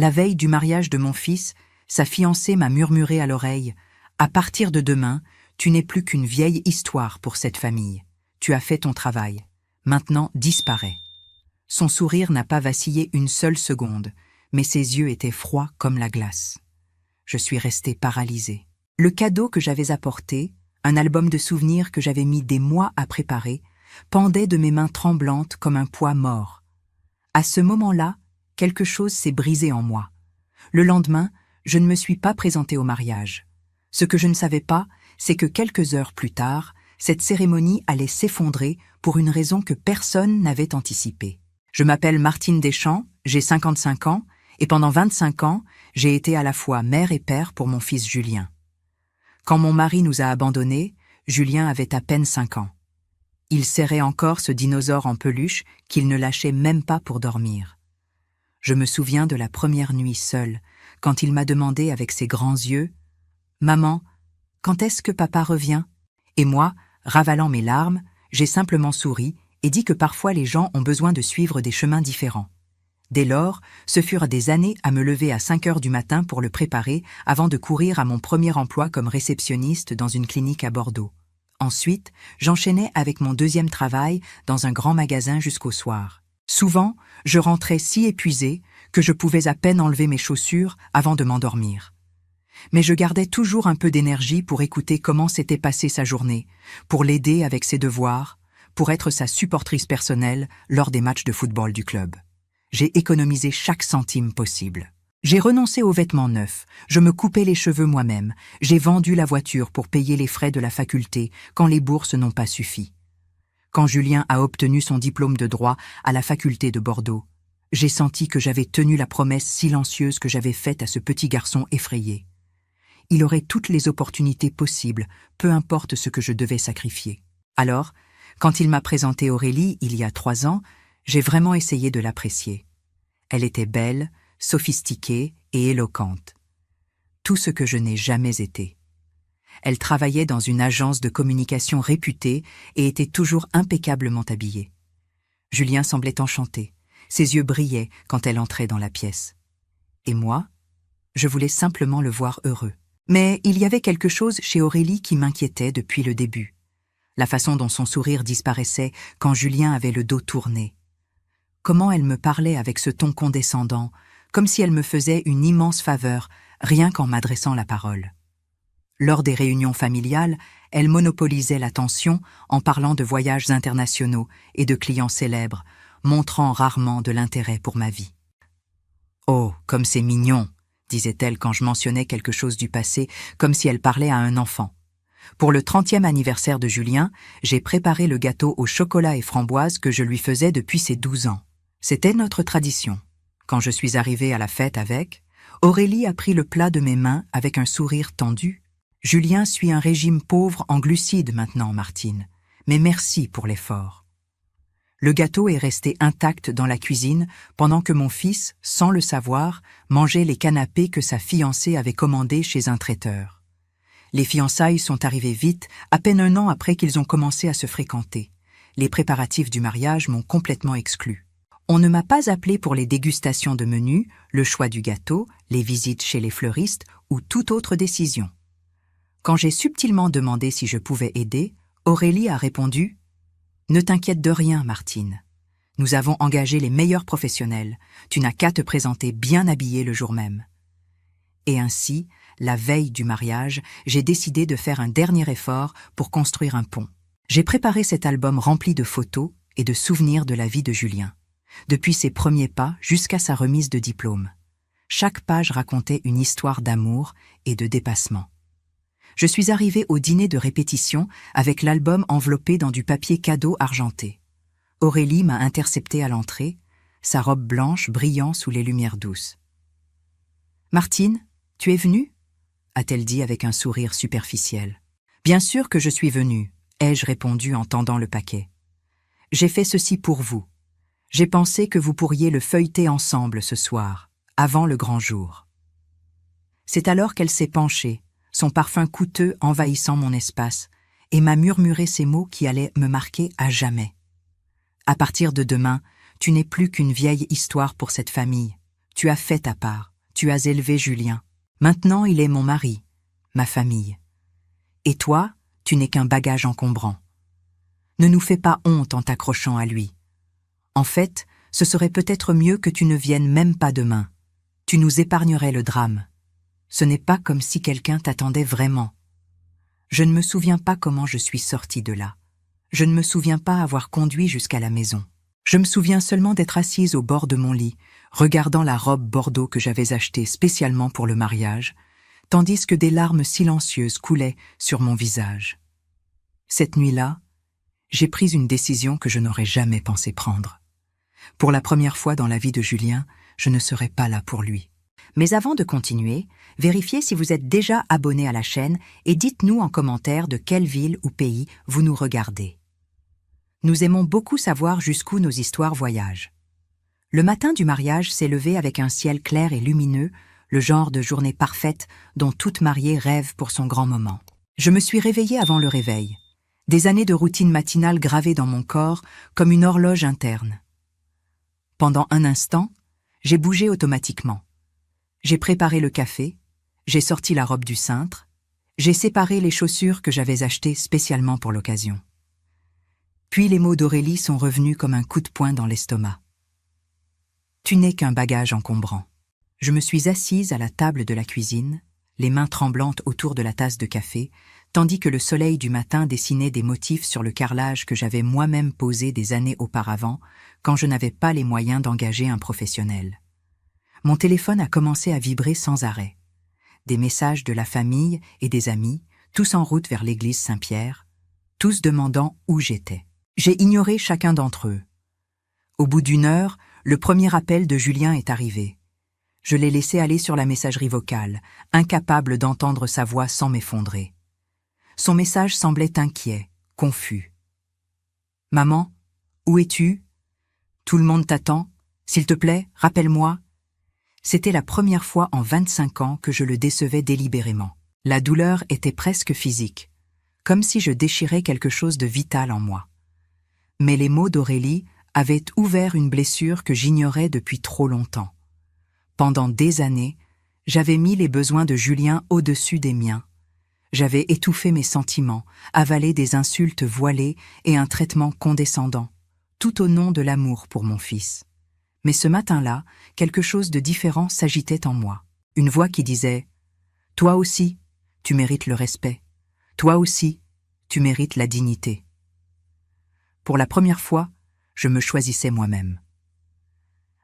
La veille du mariage de mon fils, sa fiancée m'a murmuré à l'oreille « À partir de demain, tu n'es plus qu'une vieille histoire pour cette famille. Tu as fait ton travail. Maintenant, disparais. » Son sourire n'a pas vacillé une seule seconde, mais ses yeux étaient froids comme la glace. Je suis restée paralysée. Le cadeau que j'avais apporté, un album de souvenirs que j'avais mis des mois à préparer, pendait de mes mains tremblantes comme un poids mort. À ce moment-là, quelque chose s'est brisé en moi. Le lendemain, je ne me suis pas présentée au mariage. Ce que je ne savais pas, c'est que quelques heures plus tard, cette cérémonie allait s'effondrer pour une raison que personne n'avait anticipée. Je m'appelle Martine Deschamps, j'ai 55 ans, et pendant 25 ans, j'ai été à la fois mère et père pour mon fils Julien. Quand mon mari nous a abandonnés, Julien avait à peine 5 ans. Il serrait encore ce dinosaure en peluche qu'il ne lâchait même pas pour dormir. Je me souviens de la première nuit seule, quand il m'a demandé avec ses grands yeux « Maman, quand est-ce que papa revient ?» Et moi, ravalant mes larmes, j'ai simplement souri et dit que parfois les gens ont besoin de suivre des chemins différents. Dès lors, ce furent des années à me lever à 5 heures du matin pour le préparer avant de courir à mon premier emploi comme réceptionniste dans une clinique à Bordeaux. Ensuite, j'enchaînais avec mon deuxième travail dans un grand magasin jusqu'au soir. Souvent, je rentrais si épuisée que je pouvais à peine enlever mes chaussures avant de m'endormir. Mais je gardais toujours un peu d'énergie pour écouter comment s'était passée sa journée, pour l'aider avec ses devoirs, pour être sa supportrice personnelle lors des matchs de football du club. J'ai économisé chaque centime possible. J'ai renoncé aux vêtements neufs, je me coupais les cheveux moi-même, j'ai vendu la voiture pour payer les frais de la faculté quand les bourses n'ont pas suffi. Quand Julien a obtenu son diplôme de droit à la faculté de Bordeaux, j'ai senti que j'avais tenu la promesse silencieuse que j'avais faite à ce petit garçon effrayé. Il aurait toutes les opportunités possibles, peu importe ce que je devais sacrifier. Alors, quand il m'a présenté Aurélie il y a 3 ans, j'ai vraiment essayé de l'apprécier. Elle était belle, sophistiquée et éloquente. Tout ce que je n'ai jamais été. Elle travaillait dans une agence de communication réputée et était toujours impeccablement habillée. Julien semblait enchanté. Ses yeux brillaient quand elle entrait dans la pièce. Et moi, je voulais simplement le voir heureux. Mais il y avait quelque chose chez Aurélie qui m'inquiétait depuis le début. La façon dont son sourire disparaissait quand Julien avait le dos tourné. Comment elle me parlait avec ce ton condescendant, comme si elle me faisait une immense faveur, rien qu'en m'adressant la parole. Lors des réunions familiales, elle monopolisait l'attention en parlant de voyages internationaux et de clients célèbres, montrant rarement de l'intérêt pour ma vie. « Oh, comme c'est mignon !» disait-elle quand je mentionnais quelque chose du passé, comme si elle parlait à un enfant. Pour le 30e anniversaire de Julien, j'ai préparé le gâteau au chocolat et framboises que je lui faisais depuis ses 12 ans. C'était notre tradition. Quand je suis arrivée à la fête avec, Aurélie a pris le plat de mes mains avec un sourire tendu. « Julien suit un régime pauvre en glucides maintenant, Martine, mais merci pour l'effort. » Le gâteau est resté intact dans la cuisine pendant que mon fils, sans le savoir, mangeait les canapés que sa fiancée avait commandés chez un traiteur. Les fiançailles sont arrivées vite, à peine 1 an après qu'ils ont commencé à se fréquenter. Les préparatifs du mariage m'ont complètement exclue. On ne m'a pas appelée pour les dégustations de menus, le choix du gâteau, les visites chez les fleuristes ou toute autre décision. Quand j'ai subtilement demandé si je pouvais aider, Aurélie a répondu « Ne t'inquiète de rien, Martine. Nous avons engagé les meilleurs professionnels. Tu n'as qu'à te présenter bien habillée le jour même. » Et ainsi, la veille du mariage, j'ai décidé de faire un dernier effort pour construire un pont. J'ai préparé cet album rempli de photos et de souvenirs de la vie de Julien, depuis ses premiers pas jusqu'à sa remise de diplôme. Chaque page racontait une histoire d'amour et de dépassement. Je suis arrivée au dîner de répétition avec l'album enveloppé dans du papier cadeau argenté. Aurélie m'a interceptée à l'entrée, sa robe blanche brillant sous les lumières douces. « Martine, tu es venue ?» a-t-elle dit avec un sourire superficiel. « Bien sûr que je suis venue », ai-je répondu en tendant le paquet. « J'ai fait ceci pour vous. J'ai pensé que vous pourriez le feuilleter ensemble ce soir, avant le grand jour. » C'est alors qu'elle s'est penchée, son parfum coûteux envahissant mon espace, et m'a murmuré ces mots qui allaient me marquer à jamais. À partir de demain, tu n'es plus qu'une vieille histoire pour cette famille. Tu as fait ta part. tu as élevé Julien. Maintenant il est mon mari, ma famille. Et toi, tu n'es qu'un bagage encombrant. Ne nous fais pas honte en t'accrochant à lui. En fait, ce serait peut-être mieux que tu ne viennes même pas demain. Tu nous épargnerais le drame. Ce n'est pas comme si quelqu'un t'attendait vraiment. Je ne me souviens pas comment je suis sortie de là. Je ne me souviens pas avoir conduit jusqu'à la maison. Je me souviens seulement d'être assise au bord de mon lit, regardant la robe bordeaux que j'avais achetée spécialement pour le mariage, tandis que des larmes silencieuses coulaient sur mon visage. Cette nuit-là, j'ai pris une décision que je n'aurais jamais pensé prendre. Pour la première fois dans la vie de Julien, je ne serai pas là pour lui. Mais avant de continuer, vérifiez si vous êtes déjà abonné à la chaîne et dites-nous en commentaire de quelle ville ou pays vous nous regardez. Nous aimons beaucoup savoir jusqu'où nos histoires voyagent. Le matin du mariage s'est levé avec un ciel clair et lumineux, le genre de journée parfaite dont toute mariée rêve pour son grand moment. Je me suis réveillée avant le réveil. Des années de routine matinale gravées dans mon corps comme une horloge interne. Pendant un instant, j'ai bougé automatiquement. J'ai préparé le café, j'ai sorti la robe du cintre, j'ai séparé les chaussures que j'avais achetées spécialement pour l'occasion. Puis les mots d'Aurélie sont revenus comme un coup de poing dans l'estomac. Tu n'es qu'un bagage encombrant. Je me suis assise à la table de la cuisine, les mains tremblantes autour de la tasse de café, tandis que le soleil du matin dessinait des motifs sur le carrelage que j'avais moi-même posé des années auparavant, quand je n'avais pas les moyens d'engager un professionnel. Mon téléphone a commencé à vibrer sans arrêt. Des messages de la famille et des amis, tous en route vers l'église Saint-Pierre, tous demandant où j'étais. J'ai ignoré chacun d'entre eux. Au bout d'une heure, le premier appel de Julien est arrivé. Je l'ai laissé aller sur la messagerie vocale, incapable d'entendre sa voix sans m'effondrer. Son message semblait inquiet, confus. « Maman, où es-tu ? Tout le monde t'attend. S'il te plaît, rappelle-moi. » C'était la première fois en 25 ans que je le décevais délibérément. La douleur était presque physique, comme si je déchirais quelque chose de vital en moi. Mais les mots d'Aurélie avaient ouvert une blessure que j'ignorais depuis trop longtemps. Pendant des années, j'avais mis les besoins de Julien au-dessus des miens. J'avais étouffé mes sentiments, avalé des insultes voilées et un traitement condescendant, tout au nom de l'amour pour mon fils. Mais ce matin-là, quelque chose de différent s'agitait en moi. Une voix qui disait « Toi aussi, tu mérites le respect. Toi aussi, tu mérites la dignité. » Pour la première fois, je me choisissais moi-même.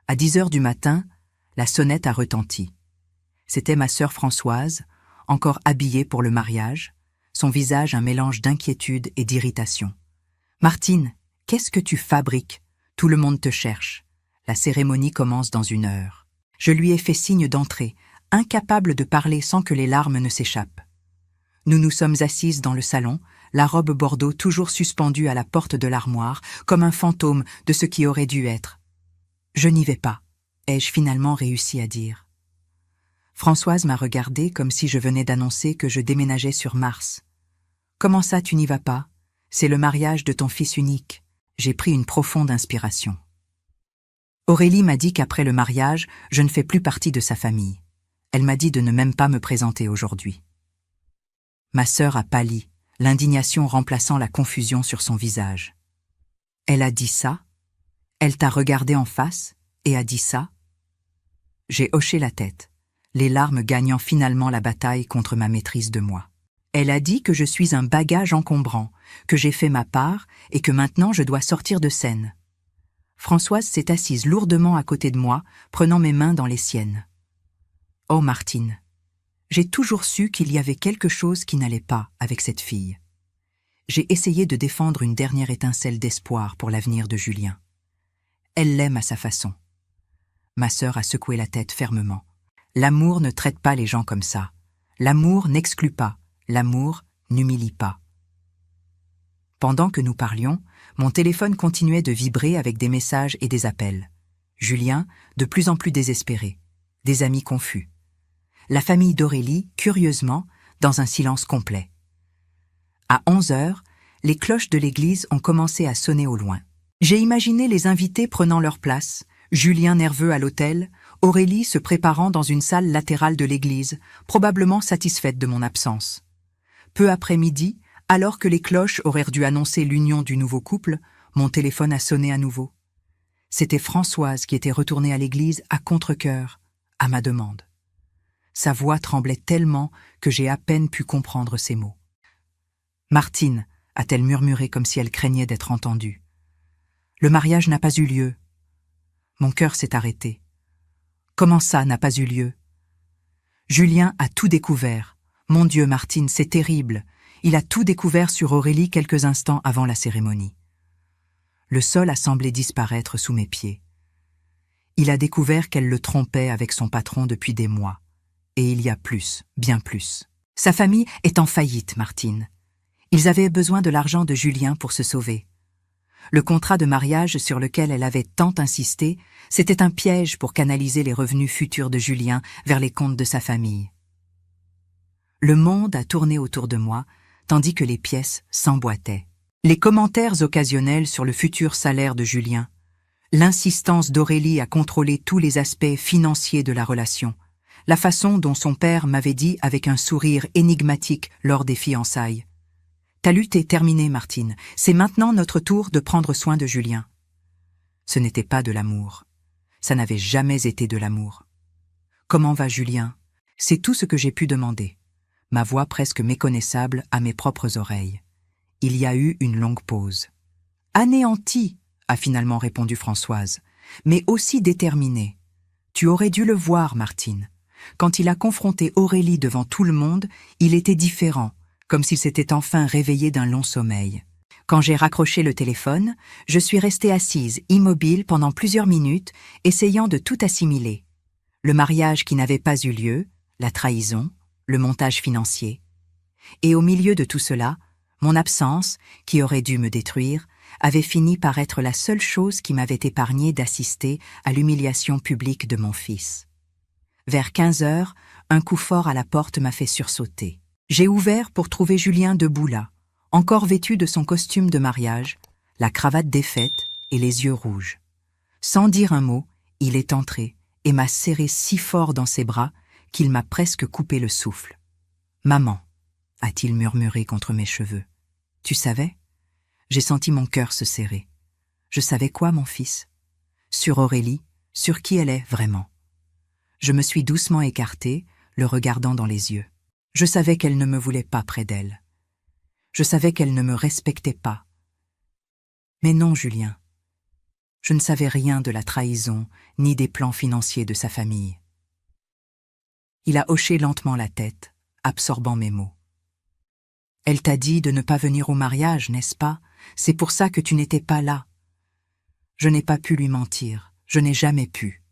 À 10 heures du matin, la sonnette a retenti. C'était ma sœur Françoise, encore habillée pour le mariage, son visage un mélange d'inquiétude et d'irritation. « Martine, qu'est-ce que tu fabriques ? Tout le monde te cherche. La cérémonie commence dans 1 heure. » Je lui ai fait signe d'entrer, incapable de parler sans que les larmes ne s'échappent. Nous nous sommes assises dans le salon, la robe bordeaux toujours suspendue à la porte de l'armoire, comme un fantôme de ce qui aurait dû être. « Je n'y vais pas », ai-je finalement réussi à dire. Françoise m'a regardée comme si je venais d'annoncer que je déménageais sur Mars. « Comment ça, tu n'y vas pas ? C'est le mariage de ton fils unique. » J'ai pris une profonde inspiration. Aurélie m'a dit qu'après le mariage, je ne fais plus partie de sa famille. Elle m'a dit de ne même pas me présenter aujourd'hui. Ma sœur a pâli, l'indignation remplaçant la confusion sur son visage. Elle a dit ça ? Elle t'a regardé en face et a dit ça ? J'ai hoché la tête, les larmes gagnant finalement la bataille contre ma maîtrise de moi. Elle a dit que je suis un bagage encombrant, que j'ai fait ma part et que maintenant je dois sortir de scène. Françoise s'est assise lourdement à côté de moi, prenant mes mains dans les siennes. « Oh Martine, j'ai toujours su qu'il y avait quelque chose qui n'allait pas avec cette fille. » J'ai essayé de défendre une dernière étincelle d'espoir pour l'avenir de Julien. Elle l'aime à sa façon. Ma sœur a secoué la tête fermement. L'amour ne traite pas les gens comme ça. L'amour n'exclut pas. L'amour n'humilie pas. Pendant que nous parlions, mon téléphone continuait de vibrer avec des messages et des appels. Julien, de plus en plus désespéré. Des amis confus. La famille d'Aurélie, curieusement, dans un silence complet. À 11 heures, les cloches de l'église ont commencé à sonner au loin. J'ai imaginé les invités prenant leur place, Julien nerveux à l'autel, Aurélie se préparant dans une salle latérale de l'église, probablement satisfaite de mon absence. Peu après midi, alors que les cloches auraient dû annoncer l'union du nouveau couple, mon téléphone a sonné à nouveau. C'était Françoise qui était retournée à l'église à contre-cœur, à ma demande. Sa voix tremblait tellement que j'ai à peine pu comprendre ses mots. « Martine », a-t-elle murmuré comme si elle craignait d'être entendue. « Le mariage n'a pas eu lieu. » Mon cœur s'est arrêté. « Comment ça n'a pas eu lieu ?» Julien a tout découvert. Mon Dieu, Martine, c'est terrible. Il a tout découvert sur Aurélie quelques instants avant la cérémonie. Le sol a semblé disparaître sous mes pieds. Il a découvert qu'elle le trompait avec son patron depuis des mois. Et il y a plus, bien plus. Sa famille est en faillite, Martine. Ils avaient besoin de l'argent de Julien pour se sauver. Le contrat de mariage sur lequel elle avait tant insisté, c'était un piège pour canaliser les revenus futurs de Julien vers les comptes de sa famille. Le monde a tourné autour de moi, tandis que les pièces s'emboîtaient. Les commentaires occasionnels sur le futur salaire de Julien, l'insistance d'Aurélie à contrôler tous les aspects financiers de la relation, la façon dont son père m'avait dit avec un sourire énigmatique lors des fiançailles. Ta lutte est terminée, Martine. C'est maintenant notre tour de prendre soin de Julien. Ce n'était pas de l'amour. Ça n'avait jamais été de l'amour. Comment va Julien? C'est tout ce que j'ai pu demander. Ma voix presque méconnaissable à mes propres oreilles. Il y a eu une longue pause. Anéantie, a finalement répondu Françoise, mais aussi déterminée. Tu aurais dû le voir, Martine. Quand il a confronté Aurélie devant tout le monde, il était différent, comme s'il s'était enfin réveillé d'un long sommeil. Quand j'ai raccroché le téléphone, je suis restée assise, immobile pendant plusieurs minutes, essayant de tout assimiler. Le mariage qui n'avait pas eu lieu, la trahison, le montage financier. Et au milieu de tout cela, mon absence, qui aurait dû me détruire, avait fini par être la seule chose qui m'avait épargné d'assister à l'humiliation publique de mon fils. Vers 15 heures, un coup fort à la porte m'a fait sursauter. J'ai ouvert pour trouver Julien debout là, encore vêtu de son costume de mariage, la cravate défaite et les yeux rouges. Sans dire un mot, il est entré et m'a serré si fort dans ses bras qu'il m'a presque coupé le souffle. « Maman », a-t-il murmuré contre mes cheveux. « Tu savais ?» J'ai senti mon cœur se serrer. Je savais quoi, mon fils? Sur Aurélie, sur qui elle est vraiment. Je me suis doucement écartée, le regardant dans les yeux. Je savais qu'elle ne me voulait pas près d'elle. Je savais qu'elle ne me respectait pas. Mais non, Julien. Je ne savais rien de la trahison, ni des plans financiers de sa famille. Il a hoché lentement la tête, absorbant mes mots. Elle t'a dit de ne pas venir au mariage, n'est-ce pas? C'est pour ça que tu n'étais pas là. Je n'ai pas pu lui mentir, je n'ai jamais pu.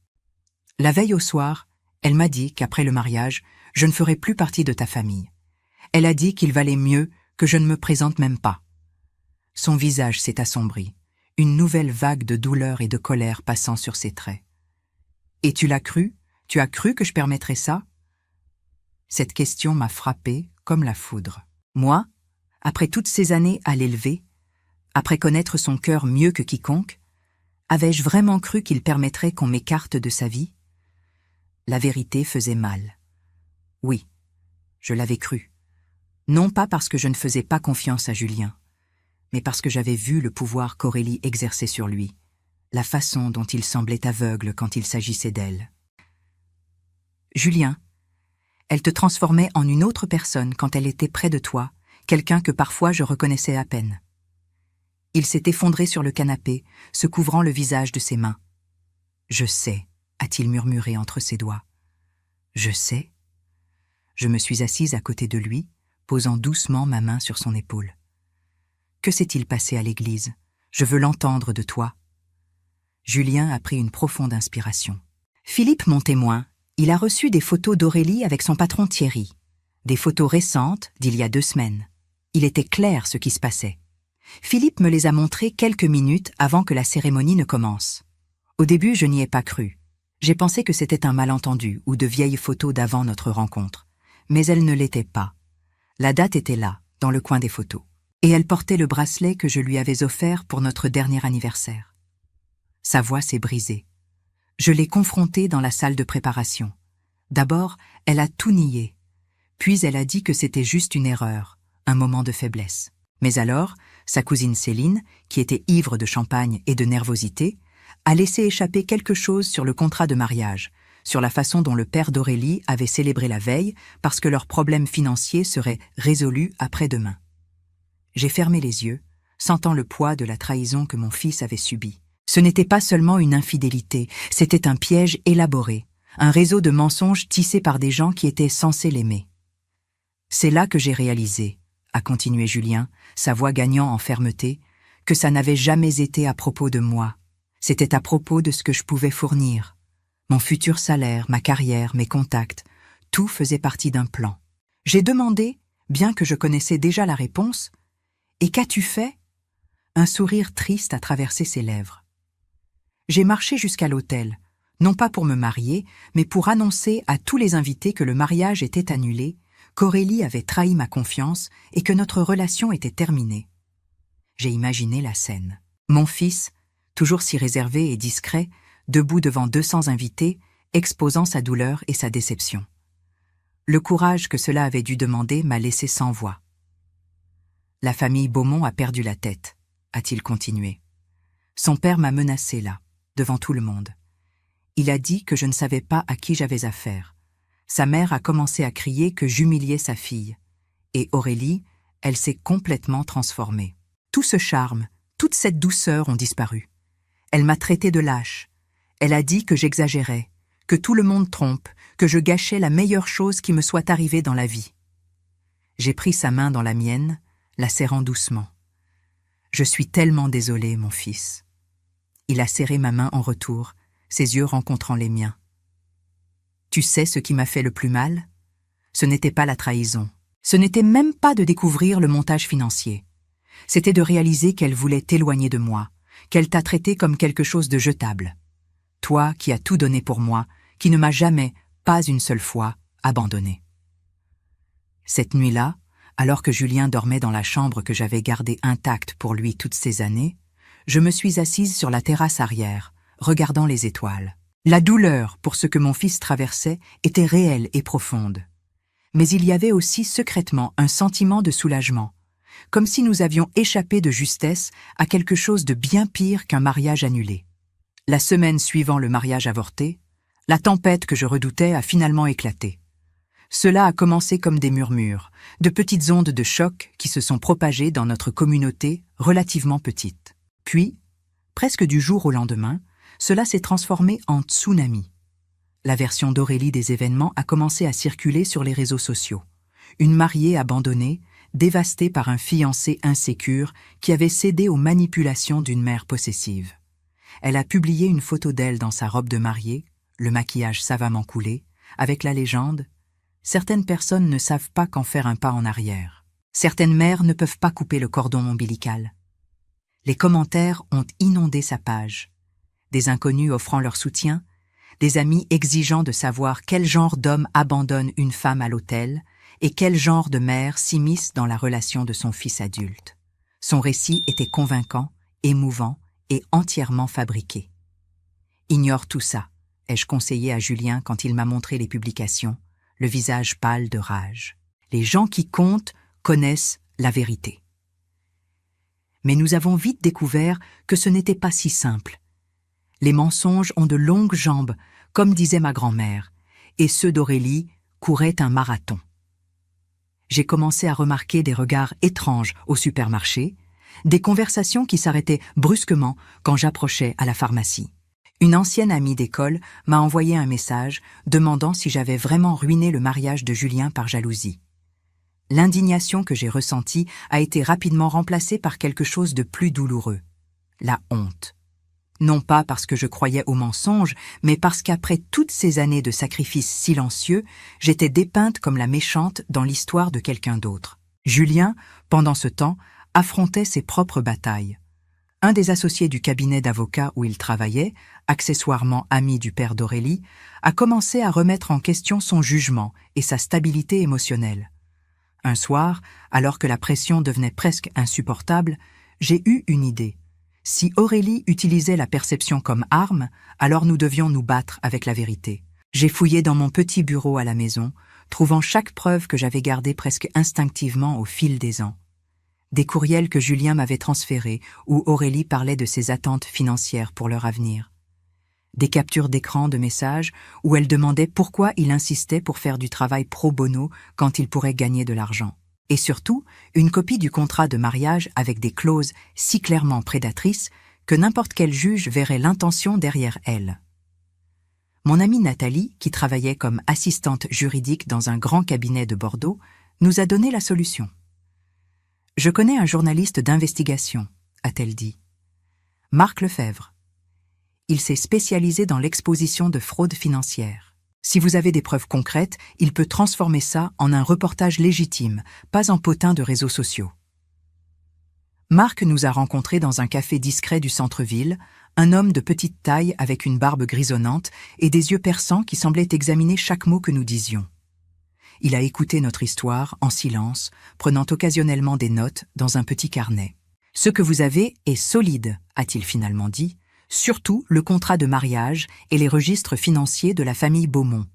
La veille au soir, elle m'a dit qu'après le mariage, je ne ferais plus partie de ta famille. Elle a dit qu'il valait mieux que je ne me présente même pas. Son visage s'est assombri, une nouvelle vague de douleur et de colère passant sur ses traits. Et tu l'as cru? Tu as cru que je permettrais ça? Cette question m'a frappée comme la foudre. Moi, après toutes ces années à l'élever, après connaître son cœur mieux que quiconque, avais-je vraiment cru qu'il permettrait qu'on m'écarte de sa vie? La vérité faisait mal. Oui, je l'avais cru. Non pas parce que je ne faisais pas confiance à Julien, mais parce que j'avais vu le pouvoir qu'Aurélie exerçait sur lui, la façon dont il semblait aveugle quand il s'agissait d'elle. Julien, elle te transformait en une autre personne quand elle était près de toi, quelqu'un que parfois je reconnaissais à peine. Il s'est effondré sur le canapé, se couvrant le visage de ses mains. « Je sais », a-t-il murmuré entre ses doigts. « Je sais ». Je me suis assise à côté de lui, posant doucement ma main sur son épaule. « Que s'est-il passé à l'église? Je veux l'entendre de toi. » Julien a pris une profonde inspiration. « Philippe, mon témoin, il a reçu des photos d'Aurélie avec son patron Thierry. Des photos récentes d'il y a 2 semaines. Il était clair ce qui se passait. Philippe me les a montrées quelques minutes avant que la cérémonie ne commence. Au début, je n'y ai pas cru. J'ai pensé que c'était un malentendu ou de vieilles photos d'avant notre rencontre. Mais elles ne l'étaient pas. La date était là, dans le coin des photos. Et elle portait le bracelet que je lui avais offert pour notre dernier anniversaire. Sa voix s'est brisée. Je l'ai confrontée dans la salle de préparation. D'abord, elle a tout nié. Puis elle a dit que c'était juste une erreur, un moment de faiblesse. Mais alors, sa cousine Céline, qui était ivre de champagne et de nervosité, a laissé échapper quelque chose sur le contrat de mariage, sur la façon dont le père d'Aurélie avait célébré la veille parce que leurs problèmes financiers seraient résolus après-demain. J'ai fermé les yeux, sentant le poids de la trahison que mon fils avait subie. Ce n'était pas seulement une infidélité, c'était un piège élaboré, un réseau de mensonges tissés par des gens qui étaient censés l'aimer. C'est là que j'ai réalisé, a continué Julien, sa voix gagnant en fermeté, que ça n'avait jamais été à propos de moi. C'était à propos de ce que je pouvais fournir. Mon futur salaire, ma carrière, mes contacts, tout faisait partie d'un plan. J'ai demandé, bien que je connaissais déjà la réponse, « Et qu'as-tu fait ?» Un sourire triste a traversé ses lèvres. J'ai marché jusqu'à l'hôtel, non pas pour me marier, mais pour annoncer à tous les invités que le mariage était annulé, qu'Aurélie avait trahi ma confiance et que notre relation était terminée. J'ai imaginé la scène. Mon fils, toujours si réservé et discret, debout devant 200 invités, exposant sa douleur et sa déception. Le courage que cela avait dû demander m'a laissé sans voix. La famille Beaumont a perdu la tête, a-t-il continué. Son père m'a menacé là, devant tout le monde. Il a dit que je ne savais pas à qui j'avais affaire. Sa mère a commencé à crier que j'humiliais sa fille. Et Aurélie, elle s'est complètement transformée. Tout ce charme, toute cette douceur ont disparu. Elle m'a traité de lâche. Elle a dit que j'exagérais, que tout le monde trompe, que je gâchais la meilleure chose qui me soit arrivée dans la vie. J'ai pris sa main dans la mienne, la serrant doucement. « Je suis tellement désolée, mon fils. » Il a serré ma main en retour, ses yeux rencontrant les miens. « Tu sais ce qui m'a fait le plus mal ? Ce n'était pas la trahison. Ce n'était même pas de découvrir le montage financier. C'était de réaliser qu'elle voulait t'éloigner de moi, qu'elle t'a traité comme quelque chose de jetable. Toi qui as tout donné pour moi, qui ne m'as jamais, pas une seule fois, abandonné. » Cette nuit-là, alors que Julien dormait dans la chambre que j'avais gardée intacte pour lui toutes ces années, je me suis assise sur la terrasse arrière, regardant les étoiles. La douleur pour ce que mon fils traversait était réelle et profonde. Mais il y avait aussi secrètement un sentiment de soulagement, comme si nous avions échappé de justesse à quelque chose de bien pire qu'un mariage annulé. La semaine suivant le mariage avorté, la tempête que je redoutais a finalement éclaté. Cela a commencé comme des murmures, de petites ondes de choc qui se sont propagées dans notre communauté relativement petite. Puis, presque du jour au lendemain, cela s'est transformé en tsunami. La version d'Aurélie des événements a commencé à circuler sur les réseaux sociaux. Une mariée abandonnée, dévastée par un fiancé insécure qui avait cédé aux manipulations d'une mère possessive. Elle a publié une photo d'elle dans sa robe de mariée, le maquillage savamment coulé, avec la légende « Certaines personnes ne savent pas quand faire un pas en arrière. Certaines mères ne peuvent pas couper le cordon ombilical. » Les commentaires ont inondé sa page. Des inconnus offrant leur soutien, des amis exigeant de savoir quel genre d'homme abandonne une femme à l'autel et quel genre de mère s'immisce dans la relation de son fils adulte. Son récit était convaincant, émouvant et entièrement fabriqué. « Ignore tout ça », ai-je conseillé à Julien quand il m'a montré les publications, le visage pâle de rage. Les gens qui comptent connaissent la vérité. Mais nous avons vite découvert que ce n'était pas si simple. Les mensonges ont de longues jambes, comme disait ma grand-mère, et ceux d'Aurélie couraient un marathon. J'ai commencé à remarquer des regards étranges au supermarché, des conversations qui s'arrêtaient brusquement quand j'approchais à la pharmacie. Une ancienne amie d'école m'a envoyé un message demandant si j'avais vraiment ruiné le mariage de Julien par jalousie. L'indignation que j'ai ressentie a été rapidement remplacée par quelque chose de plus douloureux, la honte. Non pas parce que je croyais aux mensonges, mais parce qu'après toutes ces années de sacrifices silencieux, j'étais dépeinte comme la méchante dans l'histoire de quelqu'un d'autre. Julien, pendant ce temps, affrontait ses propres batailles. Un des associés du cabinet d'avocats où il travaillait, accessoirement ami du père d'Aurélie, a commencé à remettre en question son jugement et sa stabilité émotionnelle. Un soir, alors que la pression devenait presque insupportable, j'ai eu une idée. Si Aurélie utilisait la perception comme arme, alors nous devions nous battre avec la vérité. J'ai fouillé dans mon petit bureau à la maison, trouvant chaque preuve que j'avais gardée presque instinctivement au fil des ans. Des courriels que Julien m'avait transférés où Aurélie parlait de ses attentes financières pour leur avenir. Des captures d'écran de messages où elle demandait pourquoi il insistait pour faire du travail pro bono quand il pourrait gagner de l'argent. Et surtout, une copie du contrat de mariage avec des clauses si clairement prédatrices que n'importe quel juge verrait l'intention derrière elle. Mon amie Nathalie, qui travaillait comme assistante juridique dans un grand cabinet de Bordeaux, nous a donné la solution. « Je connais un journaliste d'investigation », a-t-elle dit. « Marc Lefebvre. Il s'est spécialisé dans l'exposition de fraudes financières. Si vous avez des preuves concrètes, il peut transformer ça en un reportage légitime, pas en potin de réseaux sociaux. » Marc nous a rencontrés dans un café discret du centre-ville, un homme de petite taille avec une barbe grisonnante et des yeux perçants qui semblaient examiner chaque mot que nous disions. Il a écouté notre histoire en silence, prenant occasionnellement des notes dans un petit carnet. « Ce que vous avez est solide », a-t-il finalement dit, « surtout le contrat de mariage et les registres financiers de la famille Beaumont.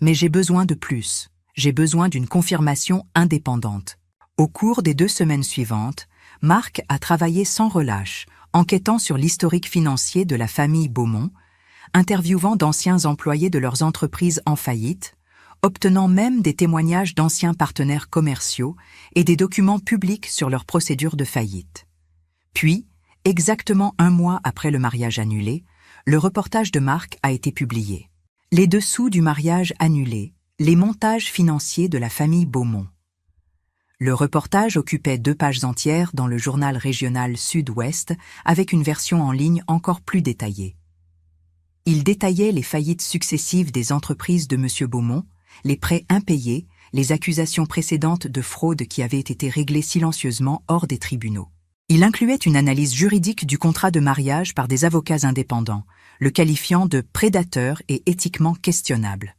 Mais j'ai besoin de plus, j'ai besoin d'une confirmation indépendante. » Au cours des 2 semaines suivantes, Marc a travaillé sans relâche, enquêtant sur l'historique financier de la famille Beaumont, interviewant d'anciens employés de leurs entreprises en faillite, obtenant même des témoignages d'anciens partenaires commerciaux et des documents publics sur leurs procédures de faillite. Puis, exactement 1 mois après le mariage annulé, le reportage de Marc a été publié. Les dessous du mariage annulé, les montages financiers de la famille Beaumont. Le reportage occupait 2 pages entières dans le journal régional Sud-Ouest avec une version en ligne encore plus détaillée. Il détaillait les faillites successives des entreprises de M. Beaumont, les prêts impayés, les accusations précédentes de fraude qui avaient été réglées silencieusement hors des tribunaux. Il incluait une analyse juridique du contrat de mariage par des avocats indépendants, le qualifiant de prédateur et éthiquement questionnable.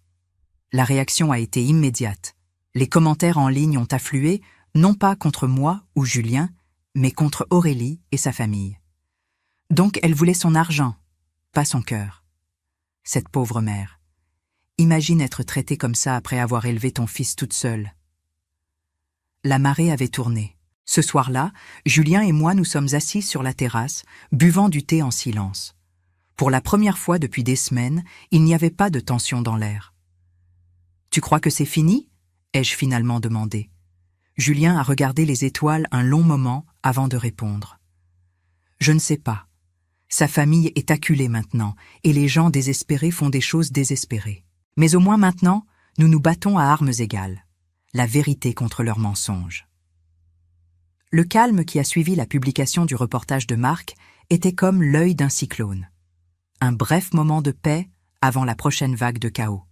La réaction a été immédiate. Les commentaires en ligne ont afflué, non pas contre moi ou Julien, mais contre Aurélie et sa famille. Donc elle voulait son argent, pas son cœur. Cette pauvre mère. Imagine être traitée comme ça après avoir élevé ton fils toute seule. La marée avait tourné. Ce soir-là, Julien et moi nous sommes assis sur la terrasse, buvant du thé en silence. Pour la première fois depuis des semaines, il n'y avait pas de tension dans l'air. « Tu crois que c'est fini ?» ai-je finalement demandé. Julien a regardé les étoiles un long moment avant de répondre. « Je ne sais pas. Sa famille est acculée maintenant, et les gens désespérés font des choses désespérées. Mais au moins maintenant, nous nous battons à armes égales. La vérité contre leurs mensonges. » Le calme qui a suivi la publication du reportage de Marc était comme l'œil d'un cyclone. Un bref moment de paix avant la prochaine vague de chaos.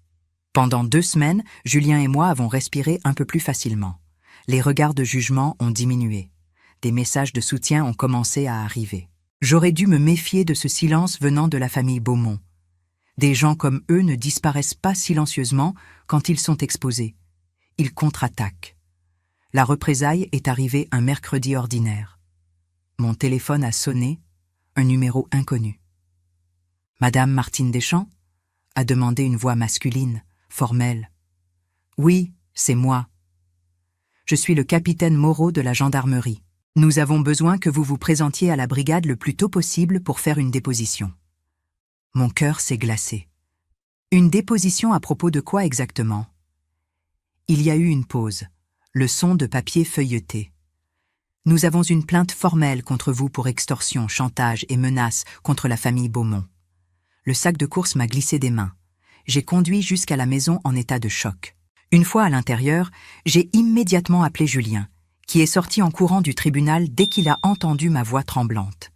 Pendant 2 semaines, Julien et moi avons respiré un peu plus facilement. Les regards de jugement ont diminué. Des messages de soutien ont commencé à arriver. J'aurais dû me méfier de ce silence venant de la famille Beaumont. Des gens comme eux ne disparaissent pas silencieusement quand ils sont exposés. Ils contre-attaquent. La représaille est arrivée un mercredi ordinaire. Mon téléphone a sonné, un numéro inconnu. « Madame Martine Deschamps ?» a demandé une voix masculine, formelle. « Oui, c'est moi. Je suis le capitaine Moreau de la gendarmerie. Nous avons besoin que vous vous présentiez à la brigade le plus tôt possible pour faire une déposition. » Mon cœur s'est glacé. Une déposition à propos de quoi exactement? Il y a eu une pause. Le son de papier feuilleté. « Nous avons une plainte formelle contre vous pour extorsion, chantage et menaces contre la famille Beaumont. » Le sac de course m'a glissé des mains. J'ai conduit jusqu'à la maison en état de choc. Une fois à l'intérieur, j'ai immédiatement appelé Julien, qui est sorti en courant du tribunal dès qu'il a entendu ma voix tremblante.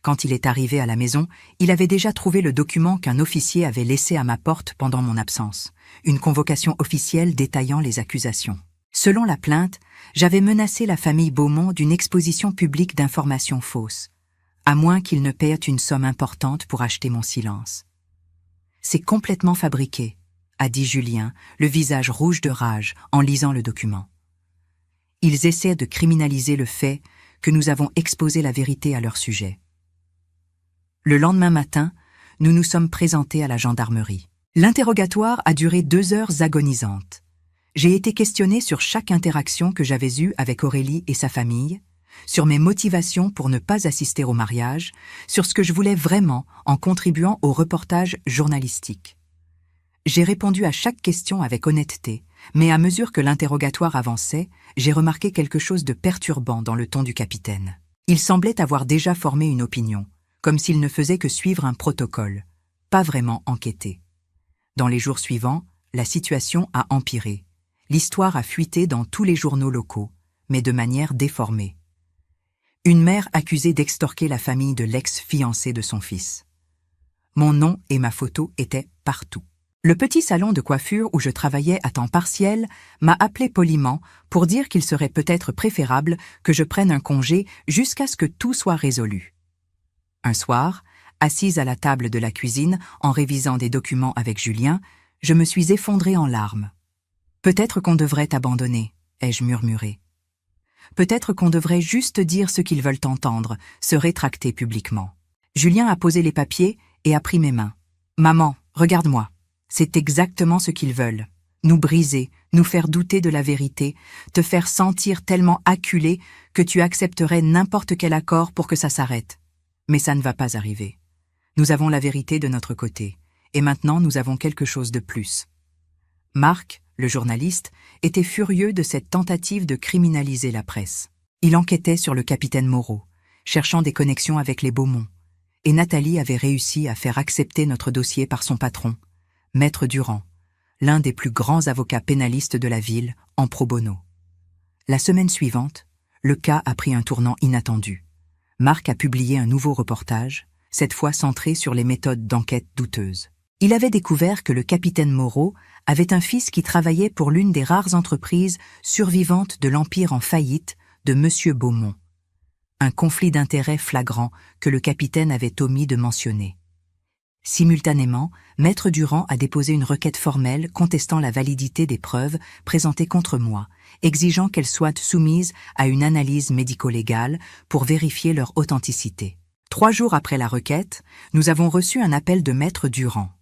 Quand il est arrivé à la maison, il avait déjà trouvé le document qu'un officier avait laissé à ma porte pendant mon absence, une convocation officielle détaillant les accusations. Selon la plainte, j'avais menacé la famille Beaumont d'une exposition publique d'informations fausses, à moins qu'ils ne paient une somme importante pour acheter mon silence. « C'est complètement fabriqué », a dit Julien, le visage rouge de rage en lisant le document. Ils essaient de criminaliser le fait que nous avons exposé la vérité à leur sujet. Le lendemain matin, nous nous sommes présentés à la gendarmerie. L'interrogatoire a duré 2 heures agonisantes. J'ai été questionné sur chaque interaction que j'avais eue avec Aurélie et sa famille, sur mes motivations pour ne pas assister au mariage, sur ce que je voulais vraiment en contribuant au reportage journalistique. J'ai répondu à chaque question avec honnêteté, mais à mesure que l'interrogatoire avançait, j'ai remarqué quelque chose de perturbant dans le ton du capitaine. Il semblait avoir déjà formé une opinion, comme s'il ne faisait que suivre un protocole, pas vraiment enquêter. Dans les jours suivants, la situation a empiré. L'histoire a fuité dans tous les journaux locaux, mais de manière déformée. Une mère accusée d'extorquer la famille de l'ex-fiancé de son fils. Mon nom et ma photo étaient partout. Le petit salon de coiffure où je travaillais à temps partiel m'a appelé poliment pour dire qu'il serait peut-être préférable que je prenne un congé jusqu'à ce que tout soit résolu. Un soir, assise à la table de la cuisine en révisant des documents avec Julien, je me suis effondrée en larmes. Peut-être qu'on devrait abandonner, ai-je murmuré. Peut-être qu'on devrait juste dire ce qu'ils veulent entendre, se rétracter publiquement. Julien a posé les papiers et a pris mes mains. « Maman, regarde-moi. C'est exactement ce qu'ils veulent. Nous briser, nous faire douter de la vérité, te faire sentir tellement acculé que tu accepterais n'importe quel accord pour que ça s'arrête. Mais ça ne va pas arriver. Nous avons la vérité de notre côté, et maintenant nous avons quelque chose de plus. » Marc, le journaliste, était furieux de cette tentative de criminaliser la presse. Il enquêtait sur le capitaine Moreau, cherchant des connexions avec les Beaumont, et Nathalie avait réussi à faire accepter notre dossier par son patron, Maître Durand, l'un des plus grands avocats pénalistes de la ville, en pro bono. La semaine suivante, le cas a pris un tournant inattendu. Marc a publié un nouveau reportage, cette fois centré sur les méthodes d'enquête douteuses. Il avait découvert que le capitaine Moreau avait un fils qui travaillait pour l'une des rares entreprises survivantes de l'empire en faillite de M. Beaumont. Un conflit d'intérêts flagrant que le capitaine avait omis de mentionner. Simultanément, Maître Durand a déposé une requête formelle contestant la validité des preuves présentées contre moi, exigeant qu'elles soient soumises à une analyse médico-légale pour vérifier leur authenticité. 3 jours après la requête, nous avons reçu un appel de Maître Durand.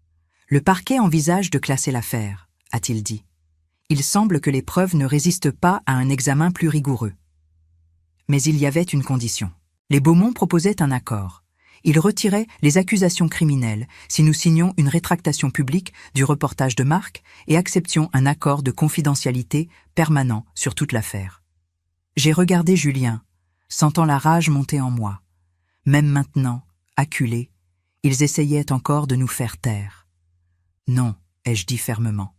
« Le parquet envisage de classer l'affaire », a-t-il dit. « Il semble que les preuves ne résistent pas à un examen plus rigoureux. » Mais il y avait une condition. Les Beaumont proposaient un accord. Ils retiraient les accusations criminelles si nous signions une rétractation publique du reportage de Marc et acceptions un accord de confidentialité permanent sur toute l'affaire. J'ai regardé Julien, sentant la rage monter en moi. Même maintenant, acculés, ils essayaient encore de nous faire taire. Non, ai-je dit fermement.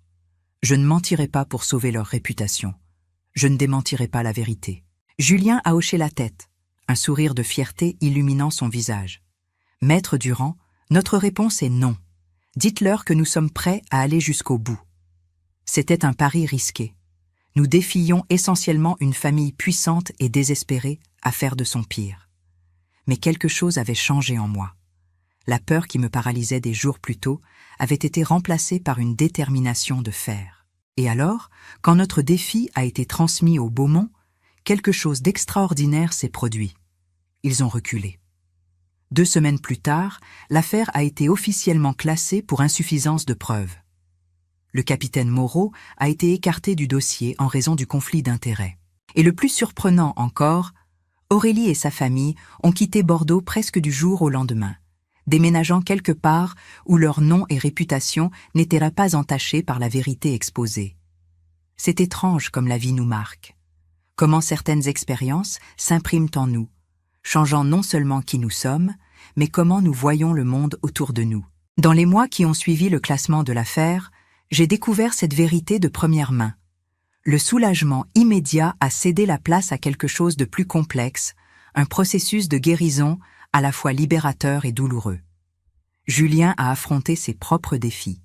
Je ne mentirai pas pour sauver leur réputation. Je ne démentirai pas la vérité. Julien a hoché la tête, un sourire de fierté illuminant son visage. Maître Durand, notre réponse est non. Dites-leur que nous sommes prêts à aller jusqu'au bout. C'était un pari risqué. Nous défiions essentiellement une famille puissante et désespérée à faire de son pire. Mais quelque chose avait changé en moi. La peur qui me paralysait des jours plus tôt avait été remplacée par une détermination de fer. Et alors, quand notre défi a été transmis aux Beaumont, quelque chose d'extraordinaire s'est produit. Ils ont reculé. 2 semaines plus tard, l'affaire a été officiellement classée pour insuffisance de preuves. Le capitaine Moreau a été écarté du dossier en raison du conflit d'intérêts. Et le plus surprenant encore, Aurélie et sa famille ont quitté Bordeaux presque du jour au lendemain, déménageant quelque part où leur nom et réputation n'étaient pas entachés par la vérité exposée. C'est étrange comme la vie nous marque. Comment certaines expériences s'impriment en nous, changeant non seulement qui nous sommes, mais comment nous voyons le monde autour de nous. Dans les mois qui ont suivi le classement de l'affaire, j'ai découvert cette vérité de première main. Le soulagement immédiat a cédé la place à quelque chose de plus complexe, un processus de guérison à la fois libérateur et douloureux. Julien a affronté ses propres défis.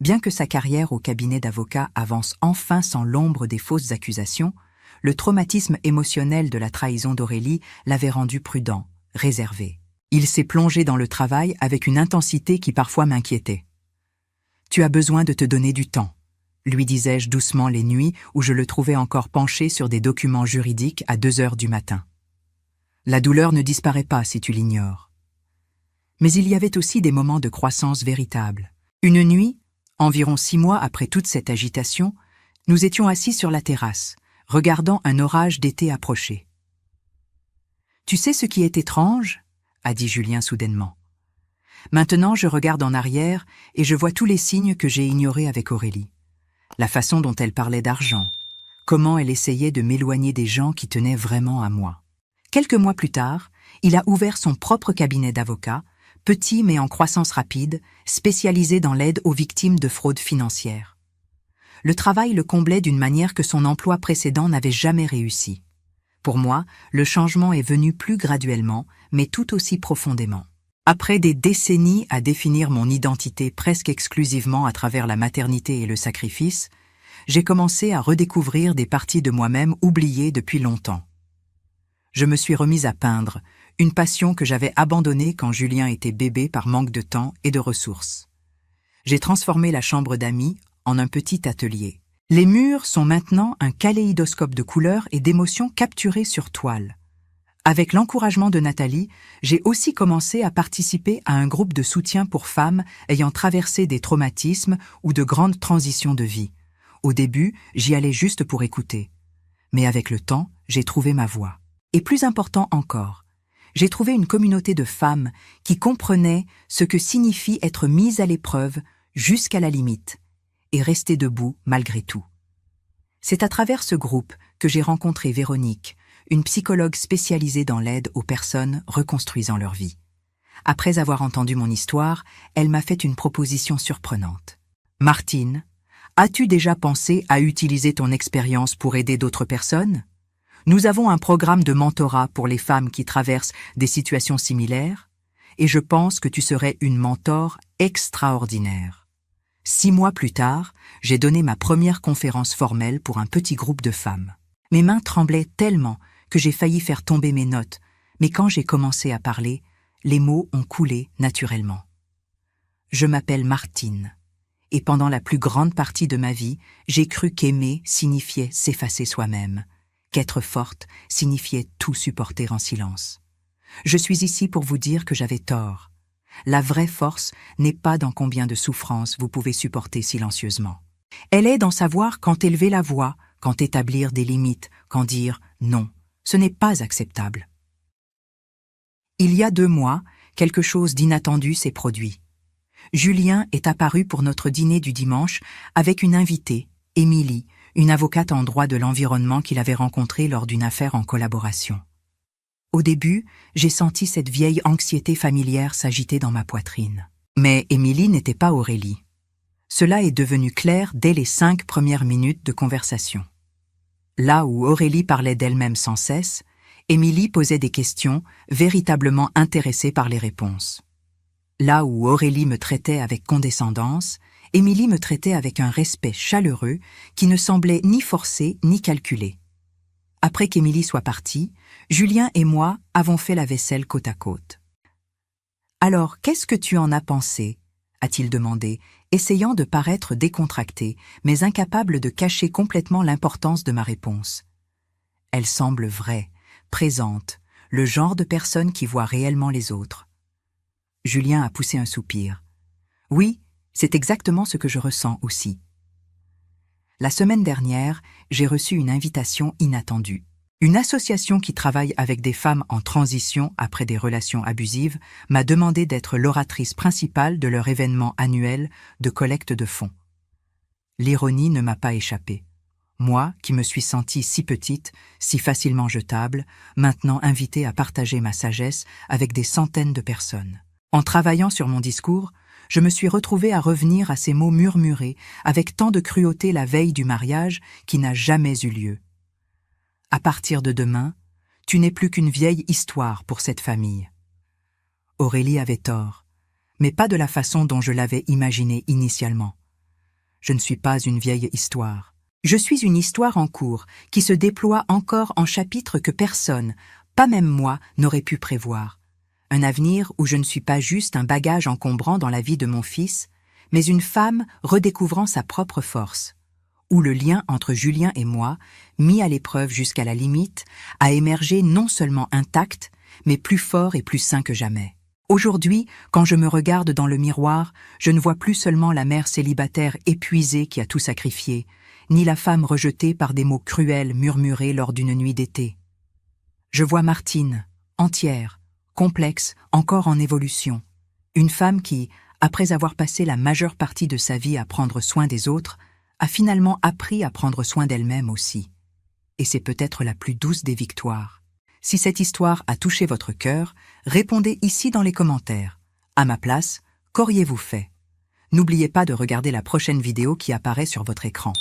Bien que sa carrière au cabinet d'avocat avance enfin sans l'ombre des fausses accusations, le traumatisme émotionnel de la trahison d'Aurélie l'avait rendu prudent, réservé. Il s'est plongé dans le travail avec une intensité qui parfois m'inquiétait. « Tu as besoin de te donner du temps », lui disais-je doucement les nuits où je le trouvais encore penché sur des documents juridiques à 2 heures du matin. « La douleur ne disparaît pas si tu l'ignores. » Mais il y avait aussi des moments de croissance véritable. Une nuit, environ 6 mois après toute cette agitation, nous étions assis sur la terrasse, regardant un orage d'été approcher. « Tu sais ce qui est étrange ?» a dit Julien soudainement. Maintenant, je regarde en arrière et je vois tous les signes que j'ai ignorés avec Aurélie. La façon dont elle parlait d'argent, comment elle essayait de m'éloigner des gens qui tenaient vraiment à moi. Quelques mois plus tard, il a ouvert son propre cabinet d'avocat, petit mais en croissance rapide, spécialisé dans l'aide aux victimes de fraudes financières. Le travail le comblait d'une manière que son emploi précédent n'avait jamais réussi. Pour moi, le changement est venu plus graduellement, mais tout aussi profondément. Après des décennies à définir mon identité presque exclusivement à travers la maternité et le sacrifice, j'ai commencé à redécouvrir des parties de moi-même oubliées depuis longtemps. Je me suis remise à peindre, une passion que j'avais abandonnée quand Julien était bébé par manque de temps et de ressources. J'ai transformé la chambre d'amis en un petit atelier. Les murs sont maintenant un kaléidoscope de couleurs et d'émotions capturées sur toile. Avec l'encouragement de Nathalie, j'ai aussi commencé à participer à un groupe de soutien pour femmes ayant traversé des traumatismes ou de grandes transitions de vie. Au début, j'y allais juste pour écouter. Mais avec le temps, j'ai trouvé ma voie. Et plus important encore, j'ai trouvé une communauté de femmes qui comprenaient ce que signifie être mise à l'épreuve jusqu'à la limite et rester debout malgré tout. C'est à travers ce groupe que j'ai rencontré Véronique, une psychologue spécialisée dans l'aide aux personnes reconstruisant leur vie. Après avoir entendu mon histoire, elle m'a fait une proposition surprenante. « Martine, as-tu déjà pensé à utiliser ton expérience pour aider d'autres personnes ? Nous avons un programme de mentorat pour les femmes qui traversent des situations similaires, et je pense que tu serais une mentor extraordinaire. » 6 mois plus tard, j'ai donné ma première conférence formelle pour un petit groupe de femmes. Mes mains tremblaient tellement que j'ai failli faire tomber mes notes, mais quand j'ai commencé à parler, les mots ont coulé naturellement. Je m'appelle Martine, et pendant la plus grande partie de ma vie, j'ai cru qu'aimer signifiait s'effacer soi-même, qu'être forte signifiait tout supporter en silence. Je suis ici pour vous dire que j'avais tort. La vraie force n'est pas dans combien de souffrances vous pouvez supporter silencieusement. Elle est dans savoir quand élever la voix, quand établir des limites, quand dire non. Ce n'est pas acceptable. Il y a 2 mois, quelque chose d'inattendu s'est produit. Julien est apparu pour notre dîner du dimanche avec une invitée, Émilie, une avocate en droit de l'environnement qu'il avait rencontrée lors d'une affaire en collaboration. Au début, j'ai senti cette vieille anxiété familière s'agiter dans ma poitrine. Mais Émilie n'était pas Aurélie. Cela est devenu clair dès les 5 premières minutes de conversation. Là où Aurélie parlait d'elle-même sans cesse, Émilie posait des questions, véritablement intéressée par les réponses. Là où Aurélie me traitait avec condescendance, Émilie me traitait avec un respect chaleureux qui ne semblait ni forcé ni calculé. Après qu'Émilie soit partie, Julien et moi avons fait la vaisselle côte à côte. « Alors, qu'est-ce que tu en as pensé ?» a-t-il demandé, essayant de paraître décontracté, mais incapable de cacher complètement l'importance de ma réponse. Elle semble vraie, présente, le genre de personne qui voit réellement les autres. Julien a poussé un soupir. Oui, c'est exactement ce que je ressens aussi. La semaine dernière, j'ai reçu une invitation inattendue. Une association qui travaille avec des femmes en transition après des relations abusives m'a demandé d'être l'oratrice principale de leur événement annuel de collecte de fonds. L'ironie ne m'a pas échappé. Moi, qui me suis sentie si petite, si facilement jetable, maintenant invitée à partager ma sagesse avec des centaines de personnes. En travaillant sur mon discours, je me suis retrouvée à revenir à ces mots murmurés avec tant de cruauté la veille du mariage qui n'a jamais eu lieu. À partir de demain, tu n'es plus qu'une vieille histoire pour cette famille. Aurélie avait tort, mais pas de la façon dont je l'avais imaginé initialement. Je ne suis pas une vieille histoire. Je suis une histoire en cours qui se déploie encore en chapitres que personne, pas même moi, n'aurait pu prévoir. Un avenir où je ne suis pas juste un bagage encombrant dans la vie de mon fils, mais une femme redécouvrant sa propre force. Où le lien entre Julien et moi, mis à l'épreuve jusqu'à la limite, a émergé non seulement intact, mais plus fort et plus sain que jamais. Aujourd'hui, quand je me regarde dans le miroir, je ne vois plus seulement la mère célibataire épuisée qui a tout sacrifié, ni la femme rejetée par des mots cruels murmurés lors d'une nuit d'été. Je vois Martine, entière, complexe, encore en évolution. Une femme qui, après avoir passé la majeure partie de sa vie à prendre soin des autres, a finalement appris à prendre soin d'elle-même aussi. Et c'est peut-être la plus douce des victoires. Si cette histoire a touché votre cœur, répondez ici dans les commentaires. À ma place, qu'auriez-vous fait? N'oubliez pas de regarder la prochaine vidéo qui apparaît sur votre écran.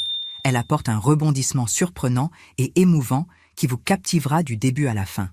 Elle apporte un rebondissement surprenant et émouvant qui vous captivera du début à la fin.